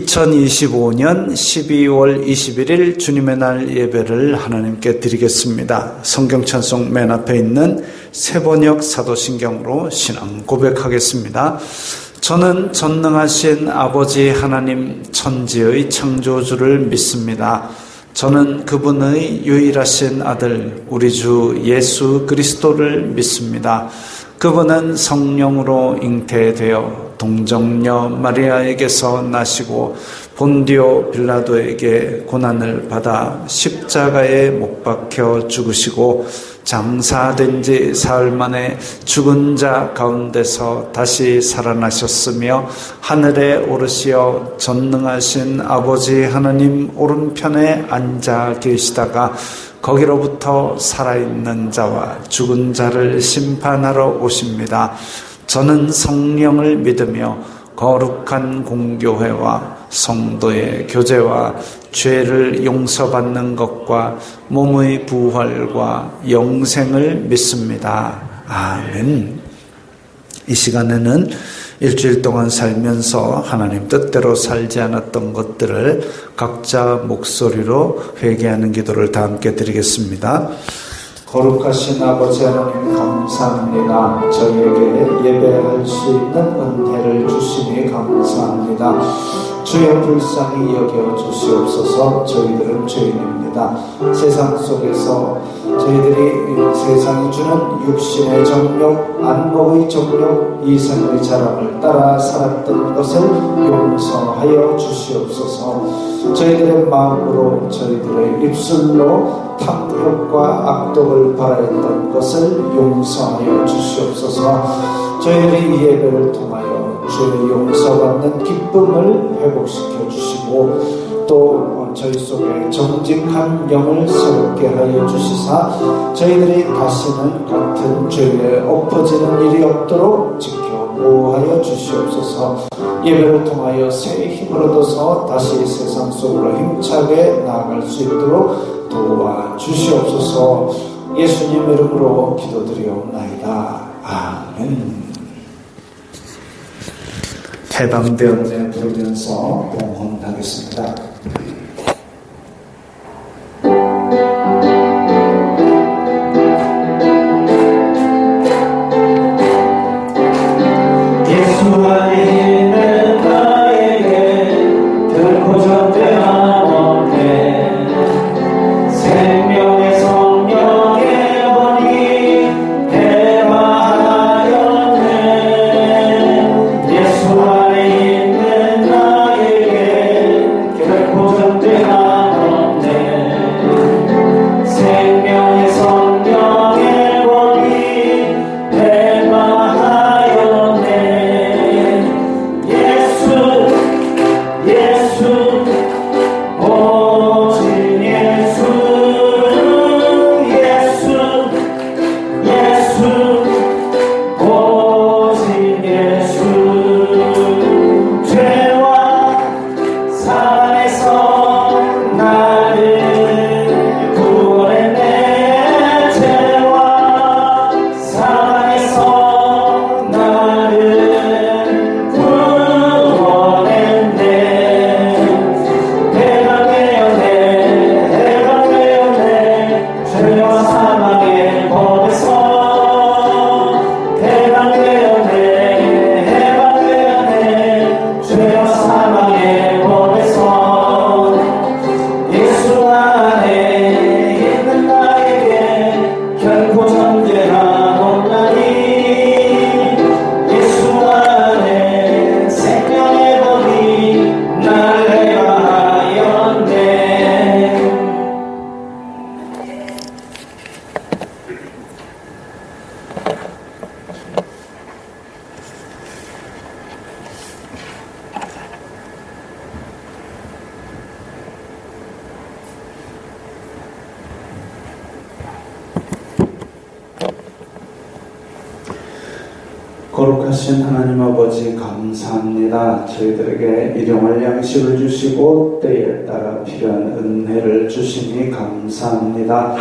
2025년 12월 21일 주님의 날 예배를 하나님께 드리겠습니다. 성경 찬송 맨 앞에 있는 세번역 사도신경으로 신앙 고백하겠습니다. 저는 전능하신 아버지 하나님 천지의 창조주를 믿습니다. 저는 그분의 유일하신 아들 우리 주 예수 그리스도를 믿습니다. 그분은 성령으로 잉태되어 동정녀 마리아에게서 나시고 본디오 빌라도에게 고난을 받아 십자가에 못 박혀 죽으시고 장사된 지 사흘 만에 죽은 자 가운데서 다시 살아나셨으며 하늘에 오르시어 전능하신 아버지 하나님 오른편에 앉아 계시다가 거기로부터 살아있는 자와 죽은 자를 심판하러 오십니다. 저는 성령을 믿으며 거룩한 공교회와 성도의 교제와 죄를 용서받는 것과 몸의 부활과 영생을 믿습니다. 아멘. 이 시간에는 일주일 동안 살면서 하나님 뜻대로 살지 않았던 것들을 각자 목소리로 회개하는 기도를 다 함께 드리겠습니다. 거룩하신 아버지 하나님 감사합니다. 저희에게 예배할 수 있는 은혜를 주시니 감사합니다. 주의 불쌍히 여겨 주시옵소서. 저희들은 죄인입니다. 세상 속에서 저희들이 세상이 주는 육신의 정욕, 안목의 정욕, 이생의 자랑을 따라 살았던 것을 용서하여 주시옵소서. 저희들의 마음으로 저희들의 입술로 탐욕과 악독을 바라했던 것을 용서하여 주시옵소서. 저희들이 이 예배를 통하여 주의 용서받는 기쁨을 회복시켜 주시고 또 저희 속에 정직한 영을 새롭게 하여 주시사 저희들이 다시는 같은 죄에 엎어지는 일이 없도록 지켜 보호하여 주시옵소서. 예배를 통하여 새 힘을 얻어서 다시 세상 속으로 힘차게 나아갈 수 있도록 도와주시옵소서. 예수님 이름으로 기도드리옵나이다. 아멘. 해방되었네 부르면서 봉헌하겠습니다. 거룩하신 하나님 아버지 감사합니다. 저희들에게 일용할 양식을 주시고 때에 따라 필요한 은혜를 주시니 감사합니다.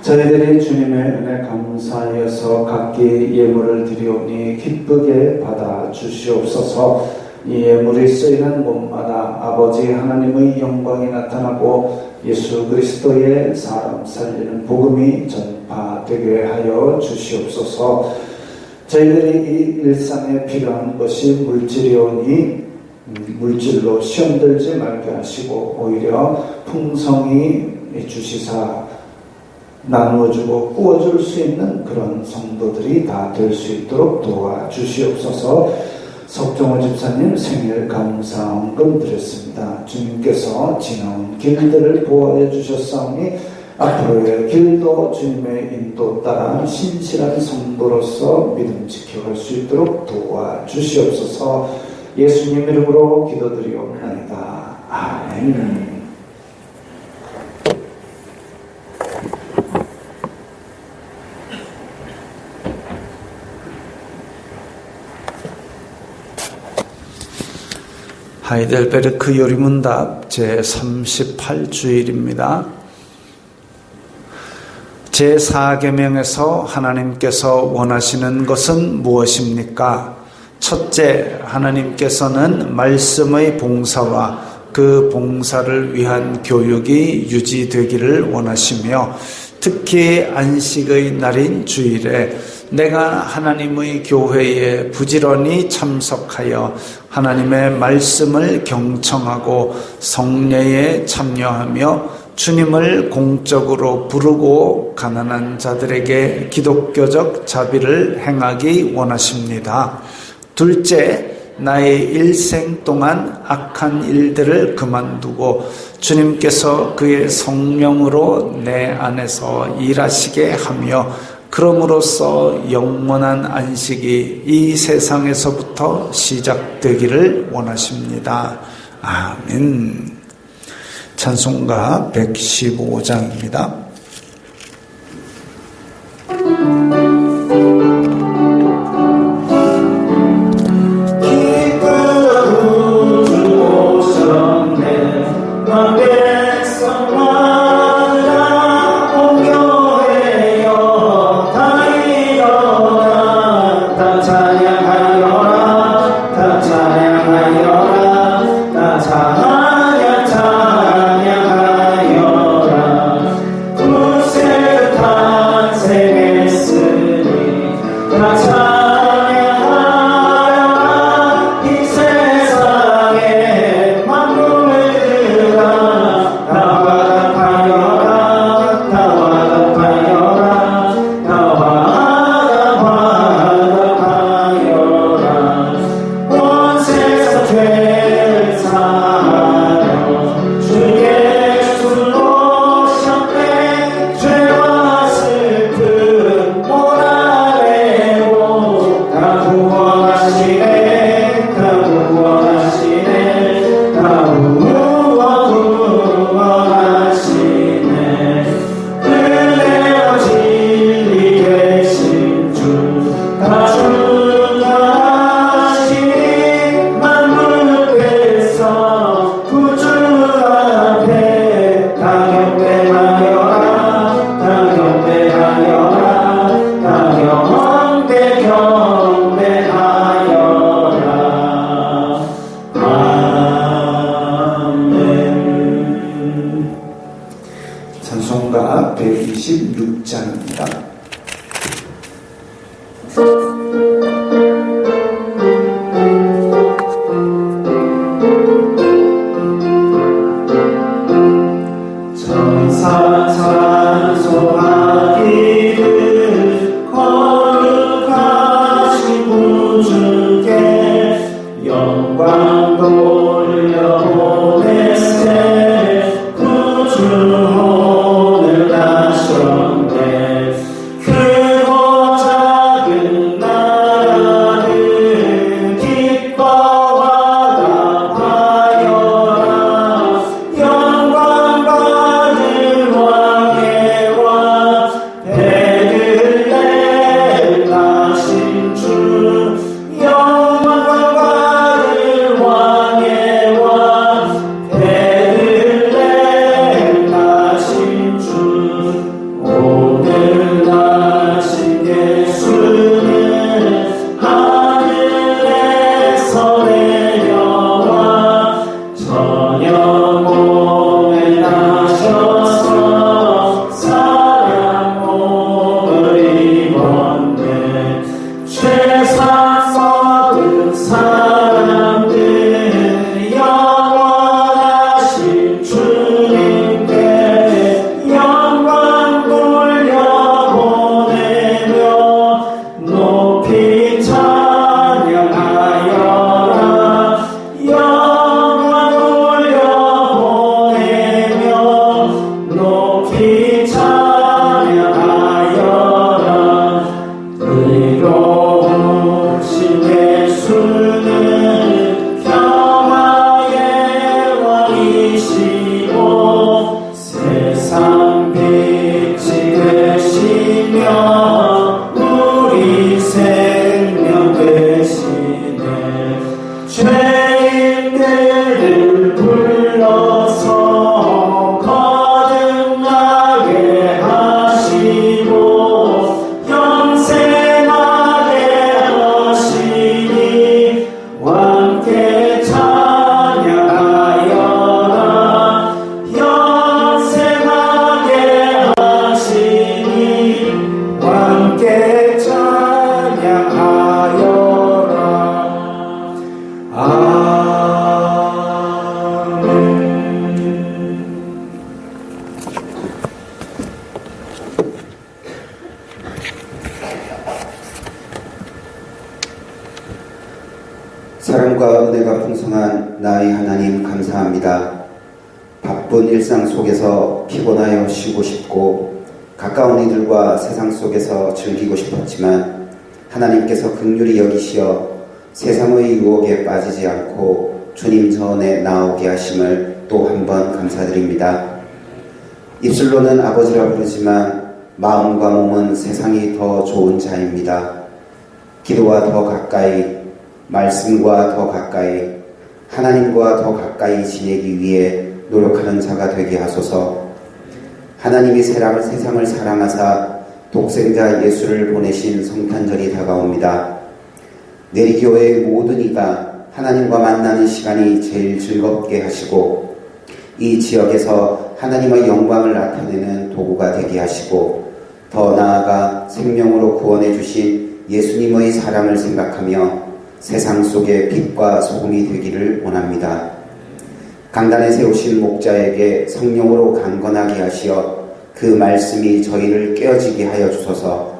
저희들이 주님의 은혜 감사하여서 각기 예물을 드리오니 기쁘게 받아 주시옵소서. 이 예물이 쓰이는 곳마다 아버지 하나님의 영광이 나타나고 예수 그리스도의 사람 살리는 복음이 전파되게 하여 주시옵소서. 저희들이 이 일상에 필요한 것이 물질이오니 물질로 시험들지 말게 하시고 오히려 풍성히 주시사 나누어주고 꾸어줄 수 있는 그런 성도들이 다 될 수 있도록 도와주시옵소서. 석종호 집사님 생일 감사헌금 드렸습니다. 주님께서 지나온 길들을 보호해 주셨사오니 앞으로의 길도 주님의 인도 따라 신실한 성도로서 믿음 지켜갈 수 있도록 도와주시옵소서. 예수님 이름으로 기도드리옵나이다. 아멘. 하이델베르크 요리문답 제38주일입니다. 제4계명에서 하나님께서 원하시는 것은 무엇입니까? 첫째, 하나님께서는 말씀의 봉사와 그 봉사를 위한 교육이 유지되기를 원하시며 특히 안식의 날인 주일에 내가 하나님의 교회에 부지런히 참석하여 하나님의 말씀을 경청하고 성례에 참여하며 주님을 공적으로 부르고 가난한 자들에게 기독교적 자비를 행하기 원하십니다. 둘째, 나의 일생 동안 악한 일들을 그만두고 주님께서 그의 성령으로 내 안에서 일하시게 하며 그럼으로써 영원한 안식이 이 세상에서부터 시작되기를 원하십니다. 아멘. 찬송가 115장입니다. 찬송가 126장입니다. 오늘 나셨네 크고 작은 함께 찬양하여라. 아멘. 사랑과 은혜가 풍성한 나의 하나님 감사합니다. 바쁜 일상 속에서 피곤하여 쉬고 싶고 가까운 이들과 세상 속에서 즐기고 싶었지만 하나님께서 긍휼히 여기시어 세상의 유혹에 빠지지 않고 주님 전에 나오게 하심을 또 한 번 감사드립니다. 입술로는 아버지라 부르지만 마음과 몸은 세상이 더 좋은 자입니다. 기도와 더 가까이, 말씀과 더 가까이, 하나님과 더 가까이 지내기 위해 노력하는 자가 되게 하소서. 하나님이 세상을 사랑하사 독생자 예수를 보내신 성탄절이 다가옵니다. 내리교회의 모든 이가 하나님과 만나는 시간이 제일 즐겁게 하시고 이 지역에서 하나님의 영광을 나타내는 도구가 되게 하시고 더 나아가 생명으로 구원해 주신 예수님의 사랑을 생각하며 세상 속의 빛과 소금이 되기를 원합니다. 강단에 세우신 목자에게 성령으로 강건하게 하시어 그 말씀이 저희를 깨어지게 하여 주소서.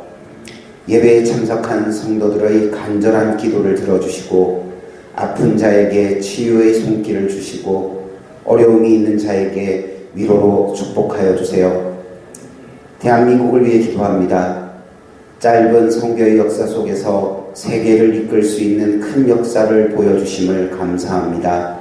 예배에 참석한 성도들의 간절한 기도를 들어주시고 아픈 자에게 치유의 손길을 주시고 어려움이 있는 자에게 위로로 축복하여 주세요. 대한민국을 위해 기도합니다. 짧은 선교의 역사 속에서 세계를 이끌 수 있는 큰 역사를 보여주심을 감사합니다.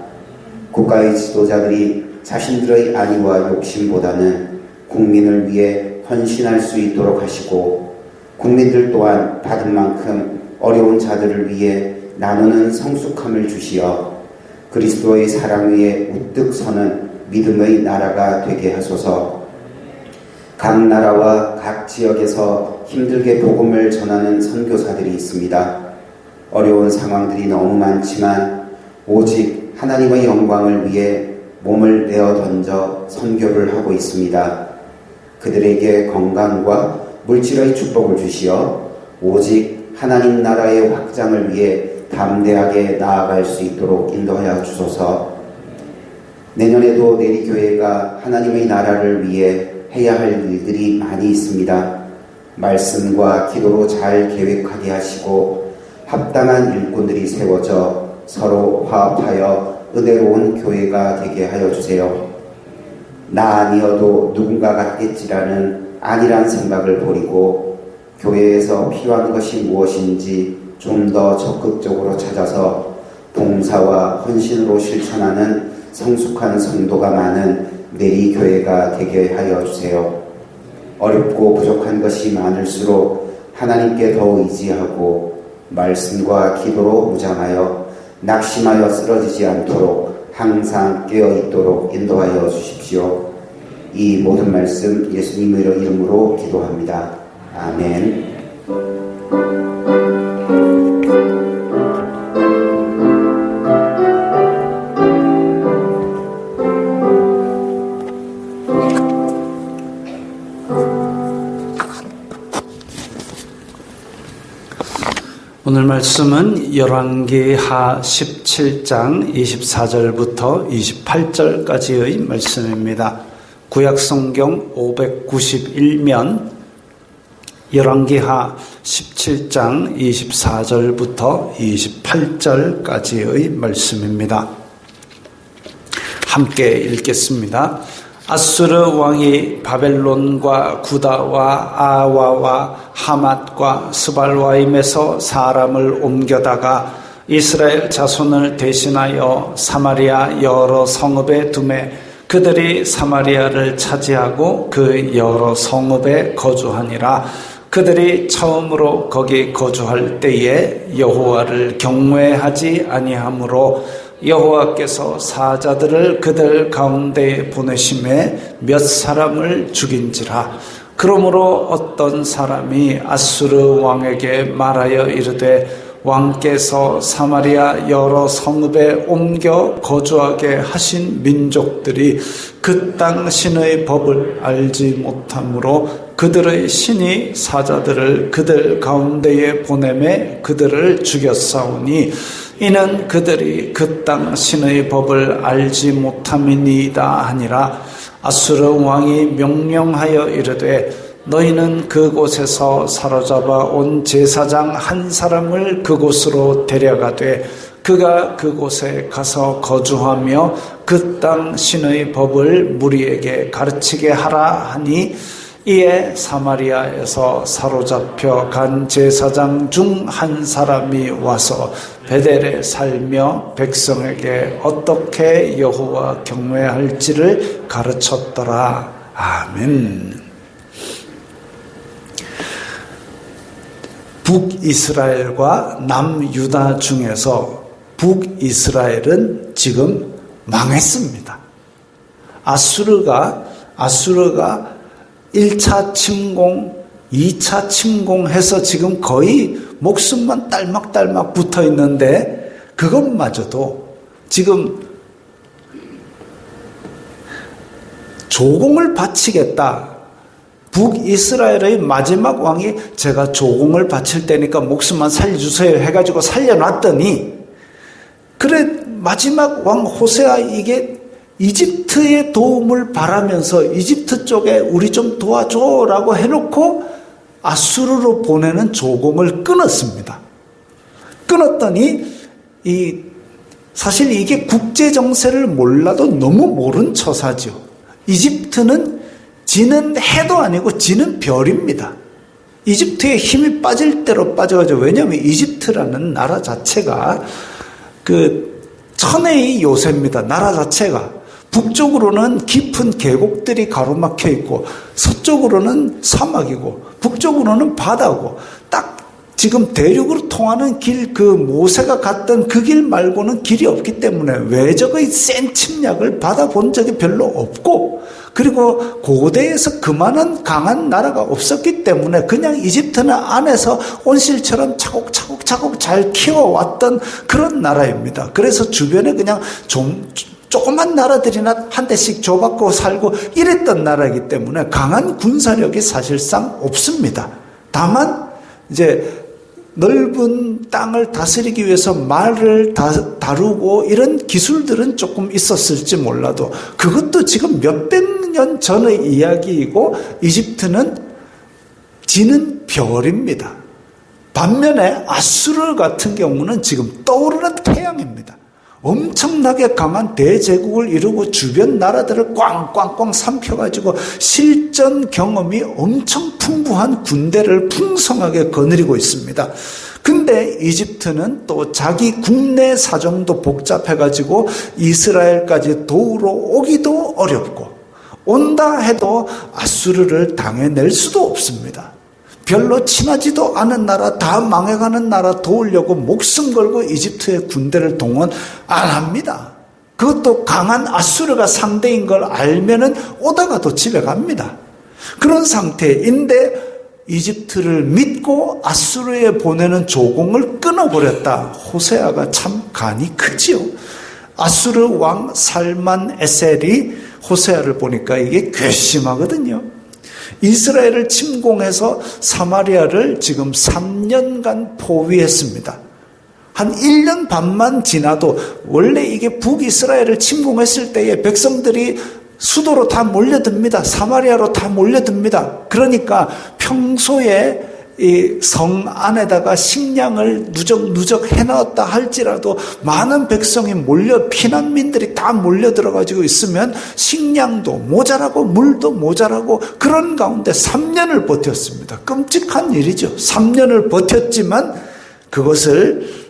국가의 지도자들이 자신들의 안위와 욕심보다는 국민을 위해 헌신할 수 있도록 하시고 국민들 또한 받은 만큼 어려운 자들을 위해 나누는 성숙함을 주시어 그리스도의 사랑 위에 우뚝 서는 믿음의 나라가 되게 하소서. 각 나라와 각 지역에서 힘들게 복음을 전하는 선교사들이 있습니다. 어려운 상황들이 너무 많지만 오직 하나님의 영광을 위해 몸을 내어 던져 선교를 하고 있습니다. 그들에게 건강과 물질의 축복을 주시어 오직 하나님 나라의 확장을 위해 담대하게 나아갈 수 있도록 인도하여 주소서. 내년에도 내리교회가 하나님의 나라를 위해 해야 할 일들이 많이 있습니다. 말씀과 기도로 잘 계획하게 하시고 합당한 일꾼들이 세워져 서로 화합하여 은혜로운 교회가 되게 하여 주세요. 나 아니어도 누군가가 하겠지라는 안일한 생각을 버리고 교회에서 필요한 것이 무엇인지 좀 더 적극적으로 찾아서 봉사와 헌신으로 실천하는 성숙한 성도가 많은 내리교회가 되게 하여 주세요. 어렵고 부족한 것이 많을수록 하나님께 더 의지하고 말씀과 기도로 무장하여 낙심하여 쓰러지지 않도록 항상 깨어있도록 인도하여 주십시오. 이 모든 말씀 예수님의 이름으로 기도합니다. 아멘. 오늘 말씀은 열왕기하 17장 24절부터 28절까지의 말씀입니다. 구약성경 591면 열왕기하 17장 24절부터 28절까지의 말씀입니다. 함께 읽겠습니다. 아수르 왕이 바벨론과 구다와 아와와 하맛과 스발와임에서 사람을 옮겨다가 이스라엘 자손을 대신하여 사마리아 여러 성읍에 두매 그들이 사마리아를 차지하고 그 여러 성읍에 거주하니라. 그들이 처음으로 거기 거주할 때에 여호와를 경외하지 아니하므로 여호와께서 사자들을 그들 가운데 보내심에 몇 사람을 죽인지라. 그러므로 어떤 사람이 아수르 왕에게 말하여 이르되 왕께서 사마리아 여러 성읍에 옮겨 거주하게 하신 민족들이 그 땅 신의 법을 알지 못하므로 그들의 신이 사자들을 그들 가운데에 보내매 그들을 죽였사오니 이는 그들이 그 땅 신의 법을 알지 못함이니이다 하니라. 아수르 왕이 명령하여 이르되 너희는 그곳에서 사로잡아 온 제사장 한 사람을 그곳으로 데려가되 그가 그곳에 가서 거주하며 그 땅 신의 법을 무리에게 가르치게 하라 하니 이에 사마리아에서 사로잡혀 간 제사장 중 한 사람이 와서 베델에 살며 백성에게 어떻게 여호와 경외할지를 가르쳤더라. 아멘. 북이스라엘과 남유다 중에서 북이스라엘은 지금 망했습니다. 아수르가 1차 침공, 2차 침공해서 지금 거의 목숨만 딸막딸막 붙어 있는데 그것마저도 지금 조공을 바치겠다. 북이스라엘의 마지막 왕이 제가 조공을 바칠 테니까 목숨만 살려주세요 해가지고 살려놨더니 그래 마지막 왕 호세아 이게 이집트의 도움을 바라면서 이집트 쪽에 우리 좀 도와줘라고 해놓고 아수르로 보내는 조공을 끊었습니다. 끊었더니 사실 이게 국제 정세를 몰라도 너무 모른 처사죠. 이집트는 지는 해도 아니고 지는 별입니다. 이집트에 힘이 빠질 대로 빠져가지고 왜냐하면 이집트라는 나라 자체가 그 천혜의 요새입니다. 나라 자체가 북쪽으로는 깊은 계곡들이 가로막혀 있고 서쪽으로는 사막이고 북쪽으로는 바다고 딱 지금 대륙으로 통하는 길 그 모세가 갔던 그 길 말고는 길이 없기 때문에 외적의 센 침략을 받아본 적이 별로 없고 그리고 고대에서 그만한 강한 나라가 없었기 때문에 그냥 이집트는 안에서 온실처럼 차곡차곡 잘 키워왔던 그런 나라입니다. 그래서 주변에 그냥 조그만 나라들이나 한 대씩 줘받고 살고 이랬던 나라이기 때문에 강한 군사력이 사실상 없습니다. 다만 이제 넓은 땅을 다스리기 위해서 말을 다루고 이런 기술들은 조금 있었을지 몰라도 그것도 지금 몇백 년 전의 이야기이고 이집트는 지는 별입니다. 반면에 아수르 같은 경우는 지금 떠오르는 태양입니다. 엄청나게 강한 대제국을 이루고 주변 나라들을 꽝꽝꽝 삼켜가지고 실전 경험이 엄청 풍부한 군대를 풍성하게 거느리고 있습니다. 근데 이집트는 또 자기 국내 사정도 복잡해가지고 이스라엘까지 도우러 오기도 어렵고 온다 해도 아수르를 당해낼 수도 없습니다. 별로 친하지도 않은 나라, 다 망해가는 나라 도우려고 목숨 걸고 이집트의 군대를 동원 안 합니다. 그것도 강한 아수르가 상대인 걸 알면은 오다가도 집에 갑니다. 그런 상태인데 이집트를 믿고 아수르에 보내는 조공을 끊어버렸다. 호세아가 참 간이 크지요. 아수르 왕 살만 에셀이 호세아를 보니까 이게 괘씸하거든요. 이스라엘을 침공해서 사마리아를 지금 3년간 포위했습니다. 한 1년 반만 지나도 원래 이게 북이스라엘을 침공했을 때에 백성들이 수도로 다 몰려듭니다. 사마리아로 다 몰려듭니다. 그러니까 평소에 이 성 안에다가 식량을 누적 해놨다 할지라도 많은 백성이 피난민들이 다 몰려 들어가지고 있으면 식량도 모자라고 물도 모자라고 그런 가운데 3년을 버텼습니다. 끔찍한 일이죠. 3년을 버텼지만 그것을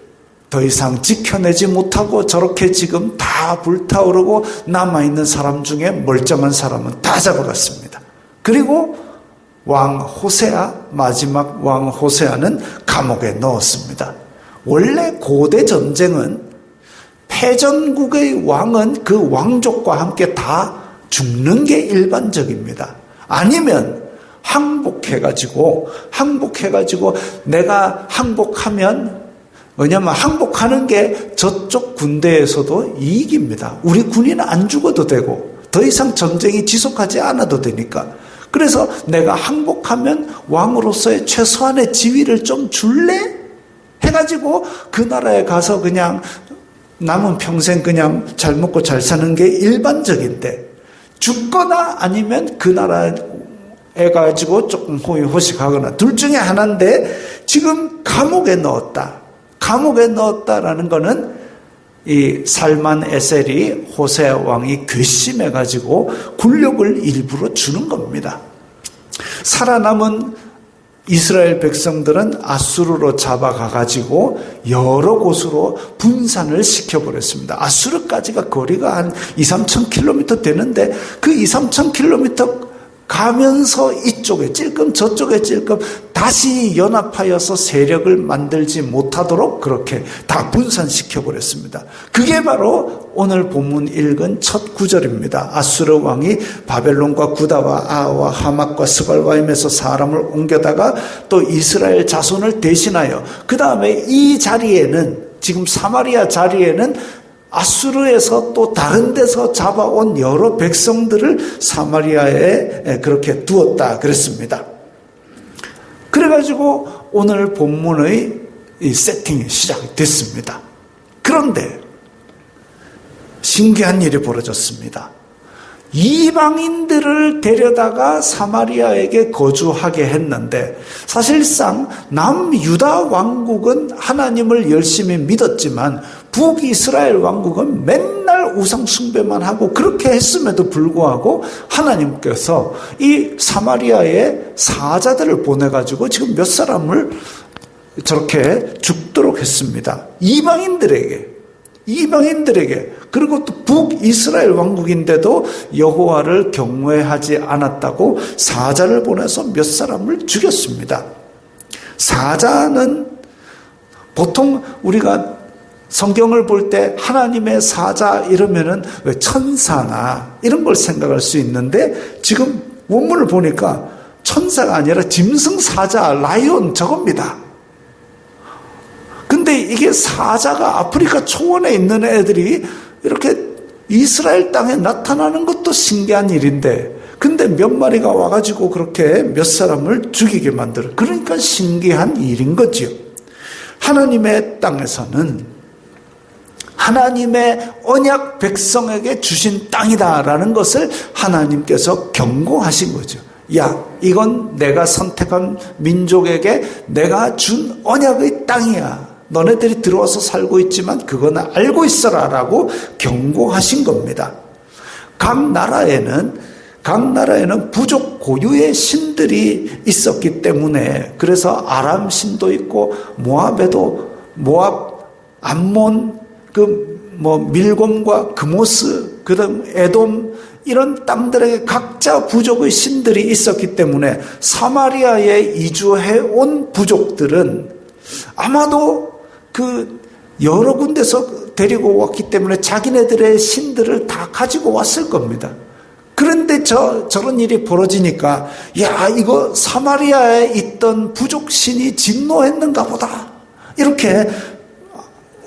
더 이상 지켜내지 못하고 저렇게 지금 다 불타오르고 남아있는 사람 중에 멀쩡한 사람은 다 잡아갔습니다. 그리고 왕 호세아, 마지막 왕 호세아는 감옥에 넣었습니다. 원래 고대 전쟁은 패전국의 왕은 그 왕족과 함께 다 죽는 게 일반적입니다. 아니면 항복해가지고 내가 항복하면 왜냐하면 항복하는 게 저쪽 군대에서도 이익입니다. 우리 군인은 안 죽어도 되고 더 이상 전쟁이 지속하지 않아도 되니까. 그래서 내가 항복하면 왕으로서의 최소한의 지위를 좀 줄래? 해가지고 그 나라에 가서 그냥 남은 평생 그냥 잘 먹고 잘 사는 게 일반적인데, 죽거나 아니면 그 나라에 가지고 조금 호의호식하거나 둘 중에 하나인데, 지금 감옥에 넣었다. 감옥에 넣었다라는 거는 이 살만 에셀이 호세 왕이 괘씸해가지고 굴욕을 일부러 주는 겁니다. 살아남은 이스라엘 백성들은 아수르로 잡아가가지고 여러 곳으로 분산을 시켜버렸습니다. 아수르까지가 거리가 한 2-3천 킬로미터 되는데, 그 2-3천 킬로미터 가면서 이쪽에 찔끔 저쪽에 찔끔 다시 연합하여서 세력을 만들지 못하도록 그렇게 다 분산시켜버렸습니다. 그게 바로 오늘 본문 읽은 첫 구절입니다. 아수르 왕이 바벨론과 구다와 아와 하맛과 스발바임에서 사람을 옮겨다가 또 이스라엘 자손을 대신하여, 그 다음에 이 자리에는, 지금 사마리아 자리에는 아수르에서 또 다른 데서 잡아온 여러 백성들을 사마리아에 그렇게 두었다 그랬습니다. 그래가지고 오늘 본문의 이 세팅이 시작이 됐습니다. 그런데 신기한 일이 벌어졌습니다. 이방인들을 데려다가 사마리아에게 거주하게 했는데, 사실상 남유다 왕국은 하나님을 열심히 믿었지만 북이스라엘 왕국은 맨날 우상 숭배만 하고 그렇게 했음에도 불구하고 하나님께서 이 사마리아에 사자들을 보내가지고 지금 몇 사람을 저렇게 죽도록 했습니다. 이방인들에게. 그리고 또 북이스라엘 왕국인데도 여호와를 경외하지 않았다고 사자를 보내서 몇 사람을 죽였습니다. 사자는 보통 우리가 성경을 볼 때 하나님의 사자 이러면은 왜 천사나 이런 걸 생각할 수 있는데, 지금 원문을 보니까 천사가 아니라 짐승 사자, 라이온 저겁니다. 근데 이게 사자가 아프리카 초원에 있는 애들이 이렇게 이스라엘 땅에 나타나는 것도 신기한 일인데, 근데 몇 마리가 와가지고 그렇게 몇 사람을 죽이게 만들어. 그러니까 신기한 일인 거지요. 하나님의 땅에서는 하나님의 언약 백성에게 주신 땅이다라는 것을 하나님께서 경고하신 거죠. 야, 이건 내가 선택한 민족에게 내가 준 언약의 땅이야. 너네들이 들어와서 살고 있지만 그거는 알고 있어라 라고 경고하신 겁니다. 각 나라에는 부족 고유의 신들이 있었기 때문에, 그래서 아람 신도 있고 모압, 암몬, 밀곰과 그모스, 그다음 에돔, 이런 땅들에게 각자 부족의 신들이 있었기 때문에 사마리아에 이주해 온 부족들은 아마도 그 여러 군데서 데리고 왔기 때문에 자기네들의 신들을 다 가지고 왔을 겁니다. 그런데 저런 일이 벌어지니까, 야, 이거 사마리아에 있던 부족 신이 진노했는가 보다, 이렇게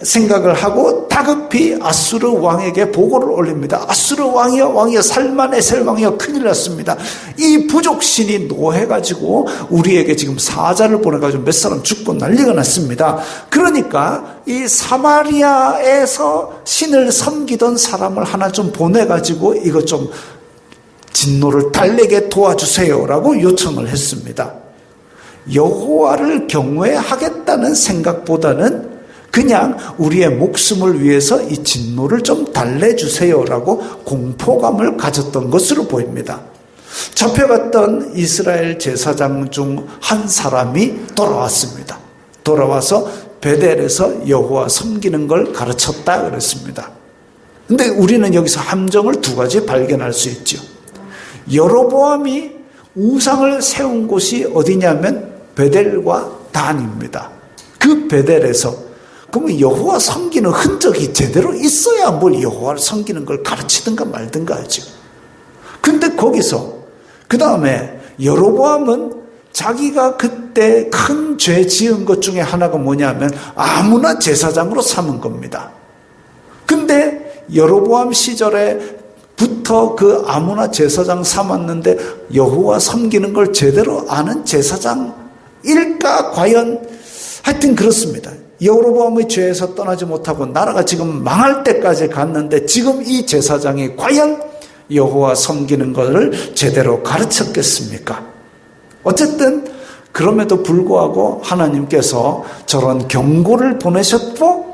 생각을 하고 다급히 아수르 왕에게 보고를 올립니다. 아수르 왕이여, 살만 에셀 왕이여, 큰일 났습니다. 이 부족신이 노해가지고 우리에게 지금 사자를 보내가지고 몇 사람 죽고 난리가 났습니다. 그러니까 이 사마리아에서 신을 섬기던 사람을 하나 좀 보내가지고 이거 좀 진노를 달래게 도와주세요라고 요청을 했습니다. 여호와를 경외하겠다는 생각보다는 그냥 우리의 목숨을 위해서 이 진노를 좀 달래주세요라고 공포감을 가졌던 것으로 보입니다. 잡혀갔던 이스라엘 제사장 중 한 사람이 돌아왔습니다. 돌아와서 베델에서 여호와 섬기는 걸 가르쳤다 그랬습니다. 근데 우리는 여기서 함정을 두 가지 발견할 수 있죠. 여로보암이 우상을 세운 곳이 어디냐면 베델과 단입니다. 그 베델에서 그러면 여호와 섬기는 흔적이 제대로 있어야 뭘 여호와를 섬기는 걸 가르치든가 말든가 하죠. 근데 거기서 그 다음에 여로보암은 자기가 그때 큰 죄 지은 것 중에 하나가 뭐냐면 아무나 제사장으로 삼은 겁니다. 근데 여로보암 시절에 부터 그 아무나 제사장 삼았는데 여호와 섬기는 걸 제대로 아는 제사장일까 과연? 하여튼 그렇습니다. 여로보암의 죄에서 떠나지 못하고 나라가 지금 망할 때까지 갔는데 지금 이 제사장이 과연 여호와 섬기는 것을 제대로 가르쳤겠습니까? 어쨌든 그럼에도 불구하고 하나님께서 저런 경고를 보내셨고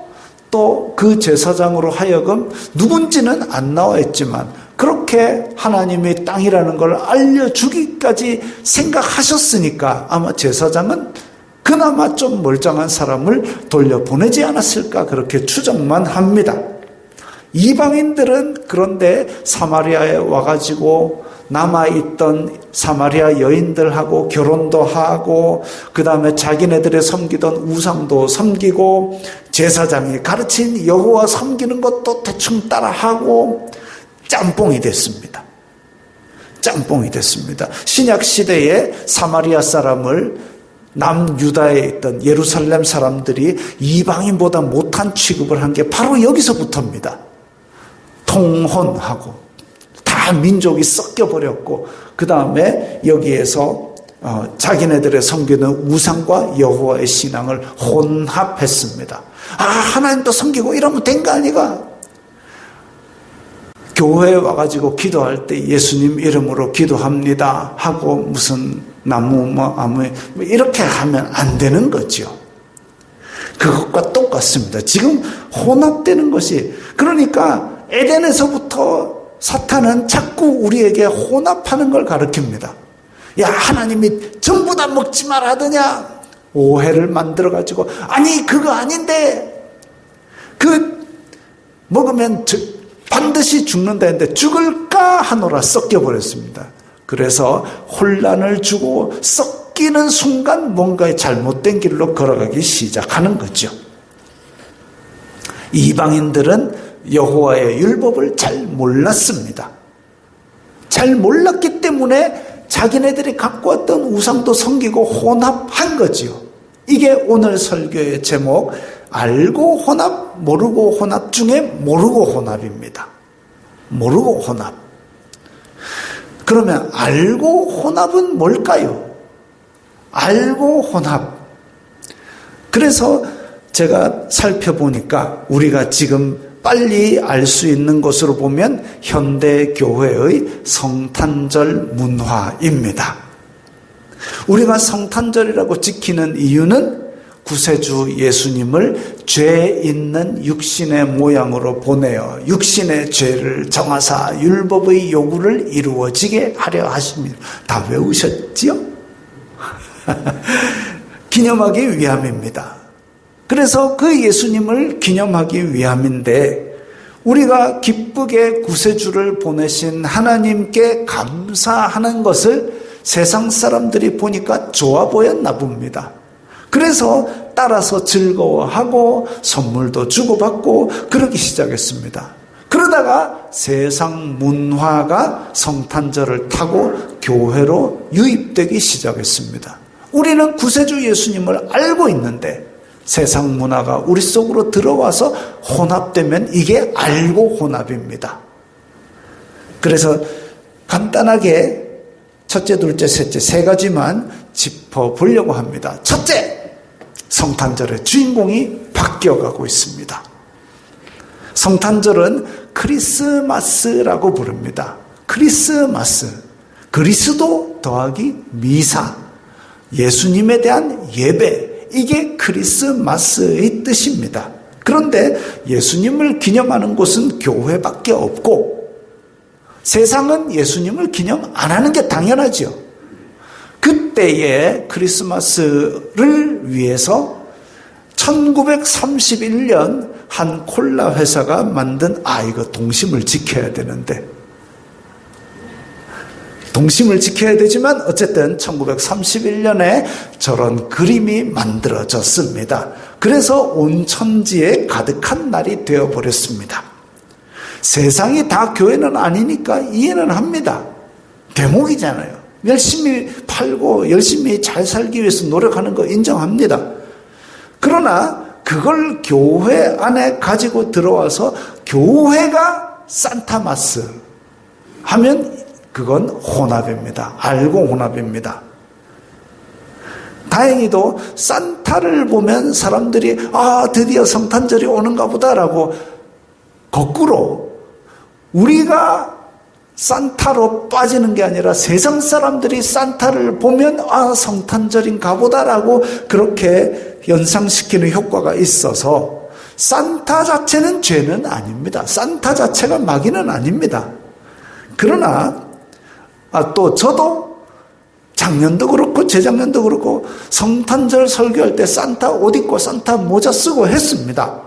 또 그 제사장으로 하여금 누군지는 안 나와 있지만 그렇게 하나님이 땅이라는 걸 알려주기까지 생각하셨으니까 아마 제사장은 그나마 좀 멀쩡한 사람을 돌려보내지 않았을까 그렇게 추정만 합니다. 이방인들은 그런데 사마리아에 와가지고 남아있던 사마리아 여인들하고 결혼도 하고 그 다음에 자기네들의 섬기던 우상도 섬기고 제사장이 가르친 여호와 섬기는 것도 대충 따라하고 짬뽕이 됐습니다. 짬뽕이 됐습니다. 신약시대에 사마리아 사람을 남유다에 있던 예루살렘 사람들이 이방인보다 못한 취급을 한 게 바로 여기서부터입니다. 통혼하고 다 민족이 섞여버렸고 그 다음에 여기에서 자기네들의 섬기는 우상과 여호와의 신앙을 혼합했습니다. 하나님도 섬기고 이러면 된 거 아니가? 교회에 와가지고 기도할 때 예수님 이름으로 기도합니다 하고 무슨 나무 아무 이렇게 하면 안 되는 거죠. 그것과 똑같습니다. 지금 혼합되는 것이 그러니까 에덴에서부터 사탄은 자꾸 우리에게 혼합하는 걸 가르칩니다. 야, 하나님이 전부 다 먹지 말아 하더냐? 오해를 만들어가지고 아니 그거 아닌데 그 먹으면 반드시 죽는다 했는데 죽을까 하노라 섞여버렸습니다. 그래서 혼란을 주고 섞이는 순간 뭔가 잘못된 길로 걸어가기 시작하는 거죠. 이방인들은 여호와의 율법을 잘 몰랐습니다. 잘 몰랐기 때문에 자기네들이 갖고 왔던 우상도 섬기고 혼합한 거지요. 이게 오늘 설교의 제목 알고 혼합, 모르고 혼합 중에 모르고 혼합입니다. 모르고 혼합. 그러면 알고 혼합은 뭘까요? 알고 혼합. 그래서 제가 살펴보니까 우리가 지금 빨리 알 수 있는 것으로 보면 현대교회의 성탄절 문화입니다. 우리가 성탄절이라고 지키는 이유는 구세주 예수님을 죄 있는 육신의 모양으로 보내어 육신의 죄를 정하사 율법의 요구를 이루어지게 하려 하십니다. 다 외우셨지요? 기념하기 위함입니다. 그래서 그 예수님을 기념하기 위함인데 우리가 기쁘게 구세주를 보내신 하나님께 감사하는 것을 세상 사람들이 보니까 좋아 보였나 봅니다. 그래서 따라서 즐거워하고 선물도 주고받고 그러기 시작했습니다. 그러다가 세상 문화가 성탄절을 타고 교회로 유입되기 시작했습니다. 우리는 구세주 예수님을 알고 있는데 세상 문화가 우리 속으로 들어와서 혼합되면 이게 알고 혼합입니다. 그래서 간단하게 첫째, 둘째, 셋째 세 가지만 짚어보려고 합니다. 첫째, 성탄절의 주인공이 바뀌어가고 있습니다. 성탄절은 크리스마스라고 부릅니다. 크리스마스, 그리스도 더하기 미사, 예수님에 대한 예배, 이게 크리스마스의 뜻입니다. 그런데 예수님을 기념하는 곳은 교회밖에 없고 세상은 예수님을 기념 안 하는 게 당연하죠. 그때의 크리스마스를 위해서 1931년 한 콜라 회사가 만든 이거 동심을 지켜야 되는데 동심을 지켜야 되지만 어쨌든 1931년에 저런 그림이 만들어졌습니다. 그래서 온 천지에 가득한 날이 되어버렸습니다. 세상이 다 교회는 아니니까 이해는 합니다. 대목이잖아요. 열심히 팔고 열심히 잘 살기 위해서 노력하는 거 인정합니다. 그러나 그걸 교회 안에 가지고 들어와서 교회가 산타마스, 하면 그건 혼합입니다. 알고 혼합입니다. 다행히도 산타를 보면 사람들이 드디어 성탄절이 오는가 보다라고 거꾸로 우리가 산타로 빠지는 게 아니라 세상 사람들이 산타를 보면 성탄절인가 보다라고 그렇게 연상시키는 효과가 있어서 산타 자체는 죄는 아닙니다. 산타 자체가 마귀는 아닙니다. 그러나 또 저도 작년도 그렇고 재작년도 그렇고 성탄절 설교할 때 산타 옷 입고 산타 모자 쓰고 했습니다.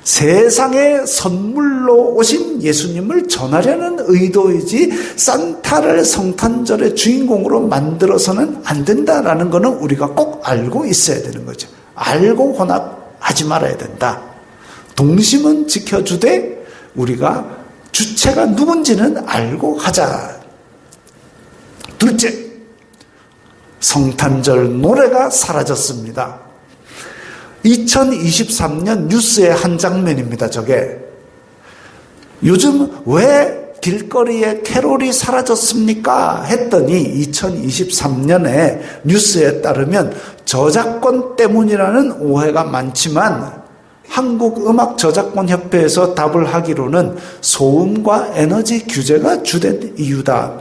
세상에 선물로 오신 예수님을 전하려는 의도이지 산타를 성탄절의 주인공으로 만들어서는 안 된다라는 것은 우리가 꼭 알고 있어야 되는 거죠. 알고 혼합하지 말아야 된다. 동심은 지켜주되 우리가 주체가 누군지는 알고 하자. 둘째, 성탄절 노래가 사라졌습니다. 2023년 뉴스의 한 장면입니다. 저게 요즘 왜 길거리에 캐롤이 사라졌습니까? 했더니 2023년에 뉴스에 따르면 저작권 때문이라는 오해가 많지만 한국음악저작권협회에서 답을 하기로는 소음과 에너지 규제가 주된 이유다.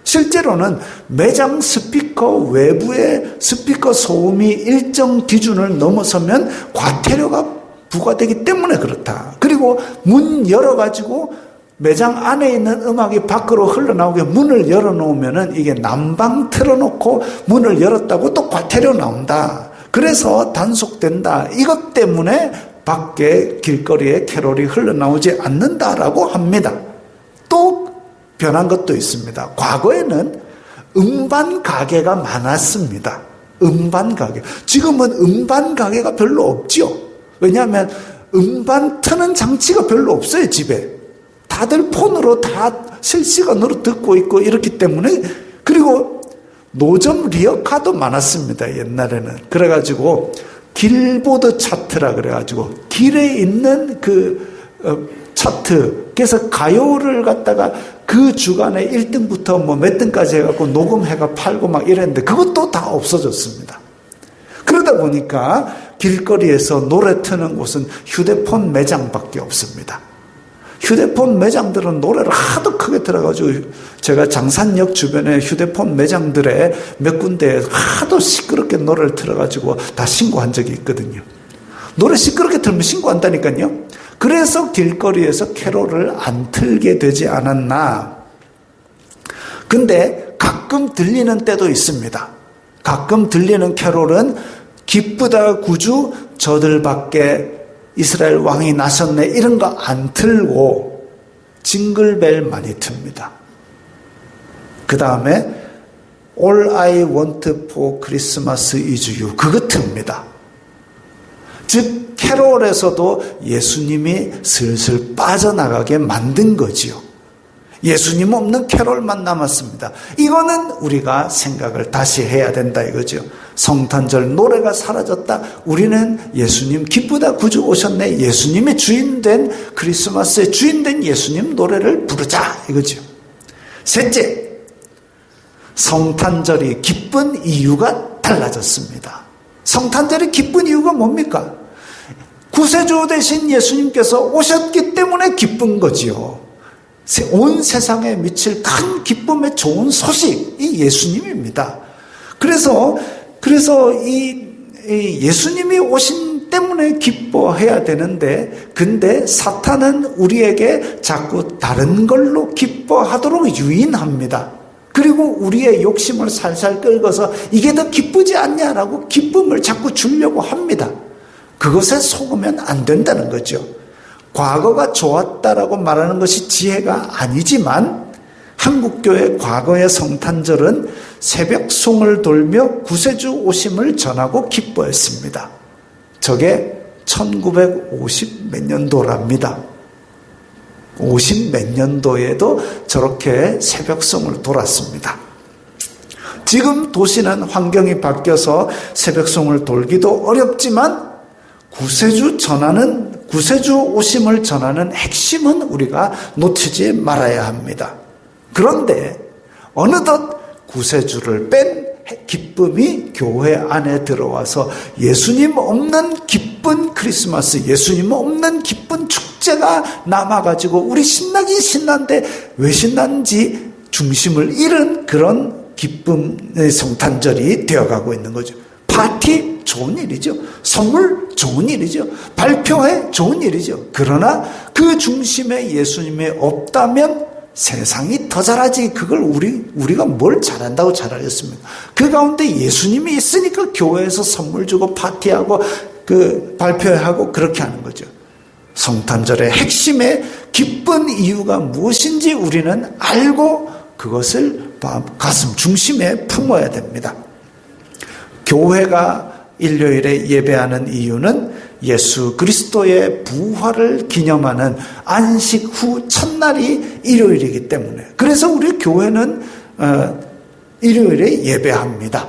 실제로는 매장 스피커 외부의 스피커 소음이 일정 기준을 넘어서면 과태료가 부과되기 때문에 그렇다. 그리고 문 열어가지고 매장 안에 있는 음악이 밖으로 흘러나오게 문을 열어놓으면 이게 난방 틀어놓고 문을 열었다고 또 과태료 나온다. 그래서 단속된다. 이것 때문에 밖에 길거리에 캐롤이 흘러나오지 않는다라고 합니다. 또 변한 것도 있습니다. 과거에는 음반 가게가 많았습니다. 음반 가게. 지금은 음반 가게가 별로 없죠. 왜냐하면 음반 트는 장치가 별로 없어요, 집에. 다들 폰으로 다 실시간으로 듣고 있고 이렇기 때문에. 그리고 노점 리어카도 많았습니다, 옛날에는. 그래가지고 길보드 차트라 그래가지고 길에 있는 차트. 그래서 가요를 갖다가 그 주간에 1등부터 몇 등까지 해갖고 녹음해가 팔고 막 이랬는데 그것도 다 없어졌습니다. 그러다 보니까 길거리에서 노래 트는 곳은 휴대폰 매장밖에 없습니다. 휴대폰 매장들은 노래를 하도 크게 들어가지고 제가 장산역 주변에 휴대폰 매장들에 몇 군데에 하도 시끄럽게 노래를 틀어가지고 다 신고한 적이 있거든요. 노래 시끄럽게 틀면 신고한다니까요. 그래서 길거리에서 캐롤을 안 틀게 되지 않았나. 근데 가끔 들리는 때도 있습니다. 가끔 들리는 캐롤은 기쁘다 구주 저들밖에 이스라엘 왕이 나셨네 이런 거 안 틀고 징글벨 많이 틉니다. 그 다음에 All I want for Christmas is you 그거 틉니다. 즉 캐롤에서도 예수님이 슬슬 빠져나가게 만든 거지요. 예수님 없는 캐롤만 남았습니다. 이거는 우리가 생각을 다시 해야 된다 이거죠. 성탄절 노래가 사라졌다. 우리는 예수님 기쁘다 구주 오셨네. 예수님이 주인된 크리스마스의 주인된 예수님 노래를 부르자 이거죠. 셋째, 성탄절이 기쁜 이유가 달라졌습니다. 성탄절이 기쁜 이유가 뭡니까? 구세주 되신 예수님께서 오셨기 때문에 기쁜 거지요. 온 세상에 미칠 큰 기쁨의 좋은 소식이 예수님입니다. 그래서 이 예수님이 오신 때문에 기뻐해야 되는데, 근데 사탄은 우리에게 자꾸 다른 걸로 기뻐하도록 유인합니다. 그리고 우리의 욕심을 살살 끌어서 이게 더 기쁘지 않냐라고 기쁨을 자꾸 주려고 합니다. 그것에 속으면 안 된다는 거죠. 과거가 좋았다라고 말하는 것이 지혜가 아니지만 한국교회 과거의 성탄절은 새벽송을 돌며 구세주 오심을 전하고 기뻐했습니다. 저게 1950 몇 년도랍니다. 50 몇 년도에도 저렇게 새벽송을 돌았습니다. 지금 도시는 환경이 바뀌어서 새벽송을 돌기도 어렵지만 구세주 전하는 구세주 오심을 전하는 핵심은 우리가 놓치지 말아야 합니다. 그런데 어느덧 구세주를 뺀 기쁨이 교회 안에 들어와서 예수님 없는 기쁜 크리스마스, 예수님 없는 기쁜 축제가 남아가지고 우리 신나긴 신난데 왜 신난지 중심을 잃은 그런 기쁨의 성탄절이 되어가고 있는 거죠. 파티 좋은 일이죠. 선물 좋은 일이죠. 발표회 좋은 일이죠. 그러나 그 중심에 예수님이 없다면 세상이 더 잘하지. 그걸 우리가 뭘 잘한다고 잘하겠습니까? 그 가운데 예수님이 있으니까 교회에서 선물 주고 파티하고 그 발표하고 그렇게 하는 거죠. 성탄절의 핵심의 기쁜 이유가 무엇인지 우리는 알고 그것을 가슴 중심에 품어야 됩니다. 교회가 일요일에 예배하는 이유는 예수 그리스도의 부활을 기념하는 안식 후 첫날이 일요일이기 때문에, 그래서 우리 교회는 일요일에 예배합니다.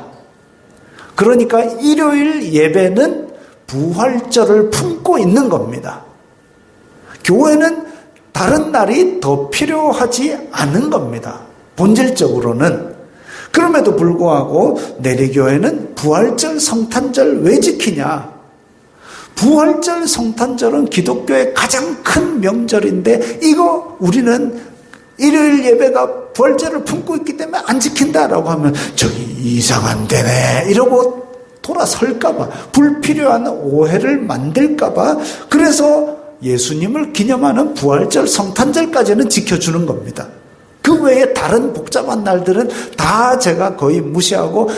그러니까 일요일 예배는 부활절을 품고 있는 겁니다. 교회는 다른 날이 더 필요하지 않은 겁니다. 본질적으로는. 그럼에도 불구하고 내리교회는 부활절 성탄절 왜 지키냐? 부활절 성탄절은 기독교의 가장 큰 명절인데 이거 우리는 일요일 예배가 부활절을 품고 있기 때문에 안 지킨다라고 하면 저기 이상한 데네 이러고 돌아설까봐, 불필요한 오해를 만들까봐, 그래서 예수님을 기념하는 부활절 성탄절까지는 지켜주는 겁니다. 그 외에 다른 복잡한 날들은 다 제가 거의 무시하고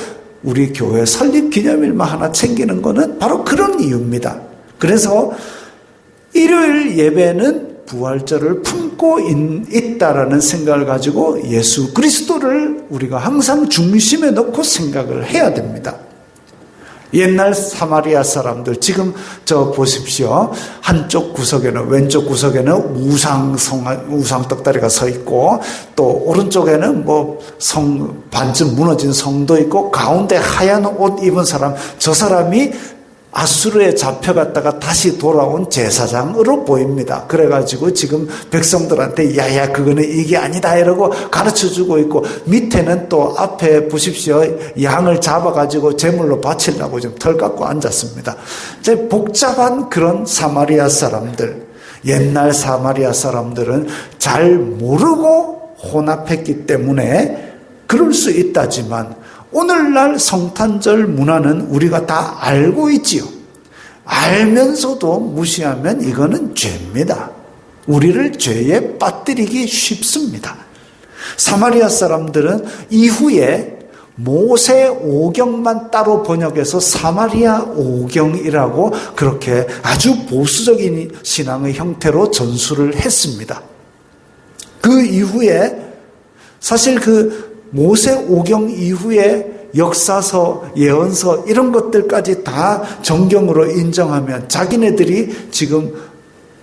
우리 교회 설립 기념일만 하나 챙기는 거는 바로 그런 이유입니다. 그래서 일요일 예배는 부활절을 품고 있다라는 생각을 가지고 예수 그리스도를 우리가 항상 중심에 놓고 생각을 해야 됩니다. 옛날 사마리아 사람들, 지금 저 보십시오. 한쪽 구석에는, 왼쪽 구석에는 우상 떡다리가 서 있고, 또 오른쪽에는 반쯤 무너진 성도 있고, 가운데 하얀 옷 입은 사람, 저 사람이 아수르에 잡혀갔다가 다시 돌아온 제사장으로 보입니다. 그래가지고 지금 백성들한테 야야 그거는 이게 아니다 이러고 가르쳐주고 있고, 밑에는 또 앞에 보십시오. 양을 잡아가지고 제물로 바치려고 지금 털 깎고 앉았습니다. 이제 복잡한 그런 사마리아 사람들, 옛날 사마리아 사람들은 잘 모르고 혼합했기 때문에 그럴 수 있다지만 오늘날 성탄절 문화는 우리가 다 알고 있지요. 알면서도 무시하면 이거는 죄입니다. 우리를 죄에 빠뜨리기 쉽습니다. 사마리아 사람들은 이후에 모세 오경만 따로 번역해서 사마리아 오경이라고 그렇게 아주 보수적인 신앙의 형태로 전수를 했습니다. 그 이후에 사실 그 모세 오경 이후에 역사서, 예언서 이런 것들까지 다 정경으로 인정하면 자기네들이 지금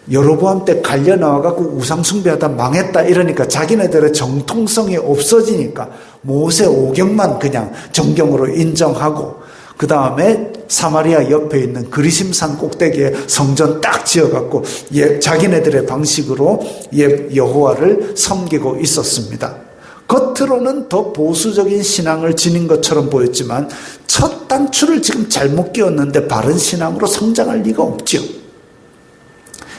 여로보암 때 갈려 나와갖고 우상숭배하다 망했다 이러니까 자기네들의 정통성이 없어지니까 모세 오경만 그냥 정경으로 인정하고, 그 다음에 사마리아 옆에 있는 그리심산 꼭대기에 성전 딱 지어갖고 자기네들의 방식으로 여호와를 섬기고 있었습니다. 겉으로는 더 보수적인 신앙을 지닌 것처럼 보였지만 첫 단추를 지금 잘못 끼웠는데 바른 신앙으로 성장할 리가 없죠.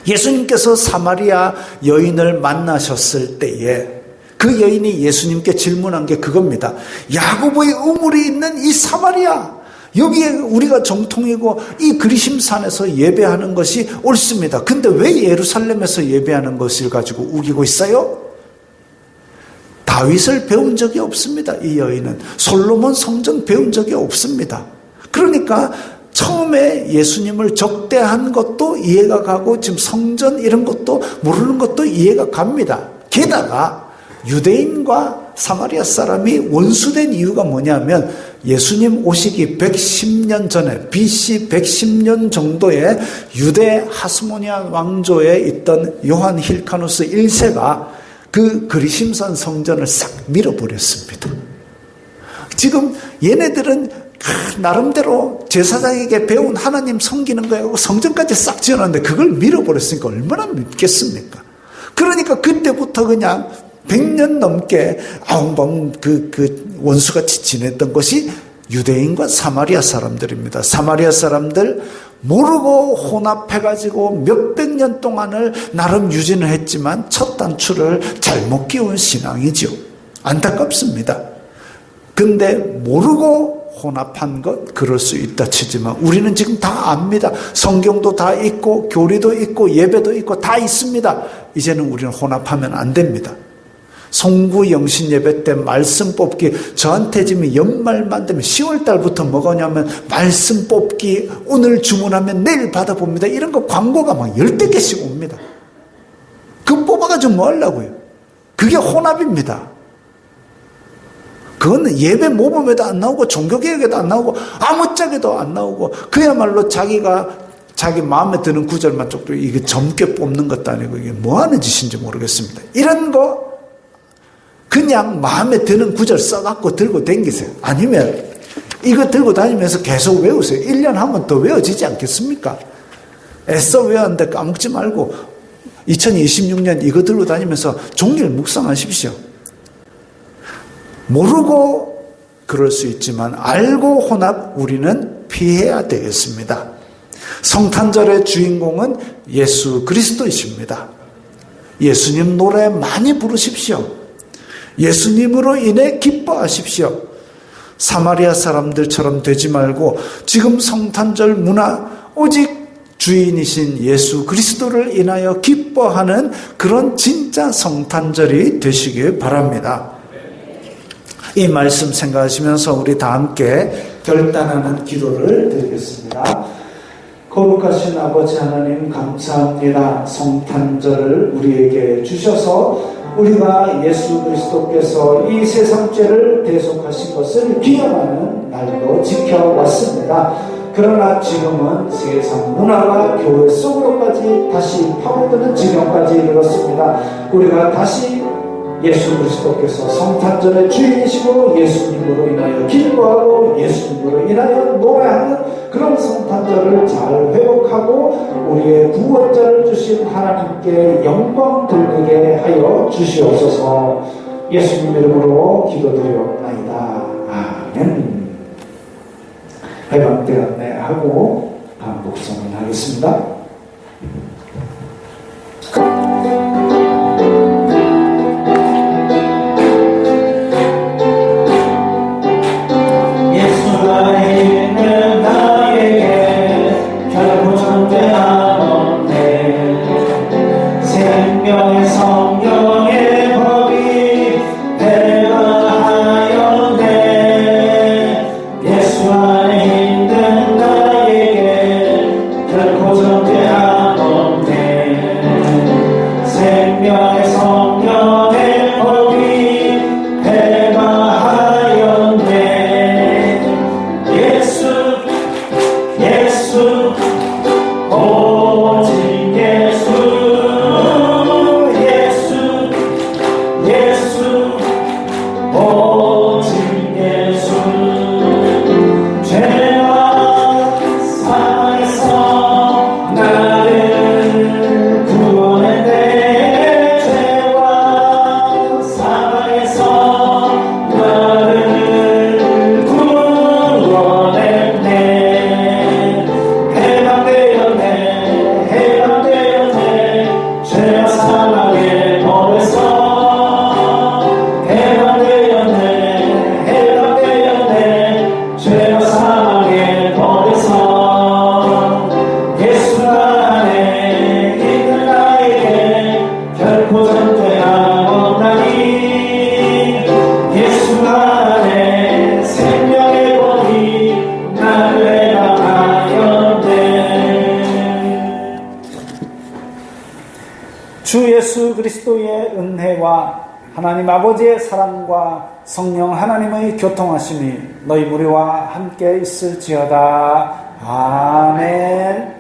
예수님께서 사마리아 여인을 만나셨을 때에 그 여인이 예수님께 질문한 게 그겁니다. 야고보의 우물이 있는 이 사마리아, 여기에 우리가 정통이고 이 그리심산에서 예배하는 것이 옳습니다. 근데 왜 예루살렘에서 예배하는 것을 가지고 우기고 있어요? 다윗을 배운 적이 없습니다. 이 여인은 솔로몬 성전 배운 적이 없습니다. 그러니까 처음에 예수님을 적대한 것도 이해가 가고 지금 성전 이런 것도 모르는 것도 이해가 갑니다. 게다가 유대인과 사마리아 사람이 원수된 이유가 뭐냐면 예수님 오시기 110년 전에 BC 110년 정도에 유대 하스모니아 왕조에 있던 요한 힐카누스 1세가 그 그리심산 성전을 싹 밀어버렸습니다. 지금 얘네들은 나름대로 제사장에게 배운 하나님 섬기는 거하고 성전까지 싹 지어놨는데 그걸 밀어버렸으니까 얼마나 믿겠습니까? 그러니까 그때부터 그냥 100년 넘게 아웅바웅 그 원수같이 지냈던 것이 유대인과 사마리아 사람들입니다. 사마리아 사람들 모르고 혼합해가지고 몇백 년 동안을 나름 유지는 했지만 첫 단추를 잘못 끼운 신앙이죠. 안타깝습니다. 근데 모르고 혼합한 것 그럴 수 있다 치지만 우리는 지금 다 압니다. 성경도 다 있고 교리도 있고 예배도 있고 다 있습니다. 이제는 우리는 혼합하면 안 됩니다. 송구 영신 예배 때 말씀 뽑기, 저한테 지금 연말만 되면 10월 달부터 뭐가냐면 말씀 뽑기 오늘 주문하면 내일 받아봅니다. 이런 거 광고가 막 10대 개씩 옵니다. 그거 뽑아가지고 뭐 하려고요? 그게 혼합입니다. 그거는 예배 모범에도 안 나오고 종교개혁에도 안 나오고 아무짝에도 안 나오고 그야말로 자기가 자기 마음에 드는 구절만 쪽도 이게 젊게 뽑는 것도 아니고 이게 뭐 하는 짓인지 모르겠습니다. 이런 거 그냥 마음에 드는 구절 써갖고 들고 다니세요. 아니면 이거 들고 다니면서 계속 외우세요. 1년 하면 더 외워지지 않겠습니까? 애써 외웠는데 까먹지 말고 2026년 이거 들고 다니면서 종일 묵상하십시오. 모르고 그럴 수 있지만 알고 혼합 우리는 피해야 되겠습니다. 성탄절의 주인공은 예수 그리스도이십니다. 예수님 노래 많이 부르십시오. 예수님으로 인해 기뻐하십시오. 사마리아 사람들처럼 되지 말고 지금 성탄절 문화 오직 주인이신 예수 그리스도를 인하여 기뻐하는 그런 진짜 성탄절이 되시길 바랍니다. 이 말씀 생각하시면서 우리 다 함께 결단하는 기도를 드리겠습니다. 거룩하신 아버지 하나님 감사합니다. 성탄절을 우리에게 주셔서 우리가 예수 그리스도께서 이 세상 죄를 대속하신 것을 기념하는 날로 지켜왔습니다. 그러나 지금은 세상 문화가 교회 속으로까지 다시 파고드는 지경까지 이르렀습니다. 우리가 다시 예수 그리스도께서 성탄절의 주인이시고 예수님으로 인하여 기뻐하고 예수님으로 인하여 노래하는 그런 성탄절을 잘 회복하고 우리의 구원자를 주신 하나님께 영광 돌리게 하여 주시옵소서. 예수님 이름으로 기도드리옵나이다. 아멘. 해방되었네 하고 반복 선언하겠습니다. 주 예수 그리스도의 은혜와 하나님 아버지의 사랑과 성령 하나님의 교통하심이 너희 무리와 함께 있을지어다. 아멘.